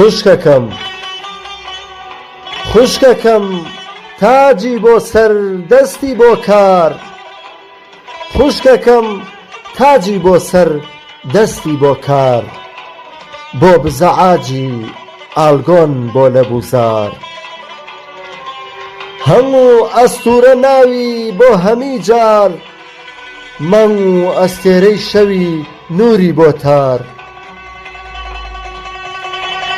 خوشکەکەم خوشکەکەم تاجی بۆ سەر دەستی بۆ کار خوشکەکەم تاجی بۆ سەر دەستی بۆ کار بۆ بزەعاجی ئالگۆن بۆ لەبوزار هەموو ئەستوورە ناوی بۆ هەمی جار مەنگ و ئەستێرەی شەوی نووری بۆ تار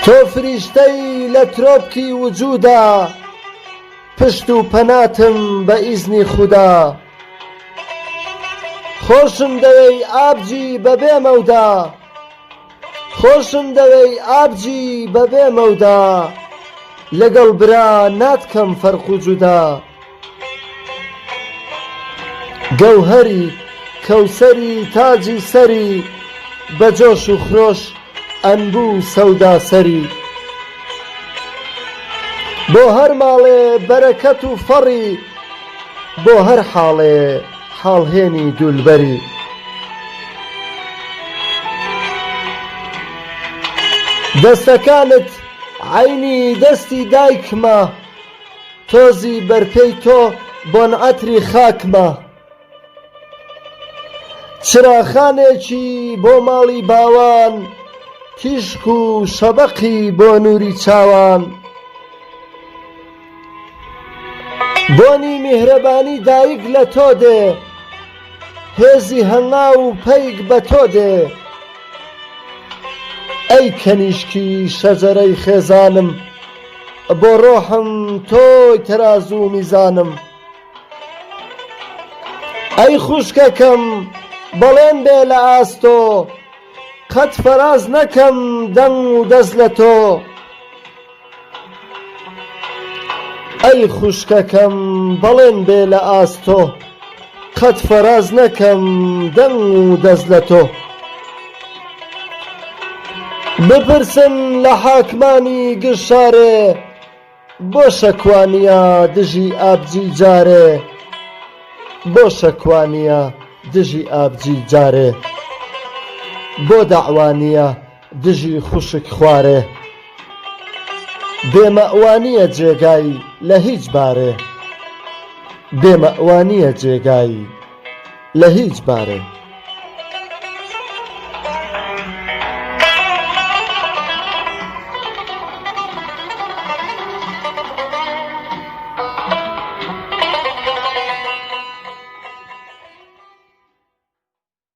تۆ فریشتەی لە ترۆپکی وجوودا پشت و پەناتم بە ئیزنی خودا خۆشم دەوێی ئابجی بەبێ مەودا خۆشم دەوێی ئابجی بەبێ مەودا لەگەڵ برا ناتکەم فەرق و جودا گەوهەری کەوسەری تاجی سەری بە جۆش و خرۆش ئەنبوو سەودا سەری بۆ هەر ماڵێ بەرەکەت و فەڕی بۆ هەر حاڵێ حاڵهێنی دولبەری دەستەکانت عەینی دەستی دایکمە تۆزی بەرپێی تۆ بۆن عەتری خاکمە چراخانێکی بۆ ماڵی باوان تیشک و شەبەقی بۆ نووری چاوان بۆنی میهرەبانی دایک لە تۆ دێ هێزی هەنگا و پەیک بە تۆ دێ ئەی کەنیشکی شەجەرەی خێزانم بۆ ڕۆحم تۆی تەرازوو و میزانم ئەی خوشکەکەم بەڵێن بێ لە ئاستۆ قەت فەراز نەکەم دەنگ و دەست لە تۆ ئەی خوشکەکەم بەڵێن بێ لە ئاستۆ قەت فەراز نەکەم دەنگ و دەست لە تۆ بپرسن لە حاکمانی گشارێ بۆ شەکوانیە دژی ئابجی جارێ بۆ شەکوانیە دژی ئابجی جارێ بۆ دەعوانیە دژی خوشک خوارێ بێمەئوانیە جێگای لە هیچ بارێ بێمەئوانیە جێگای لە هیچ بارێ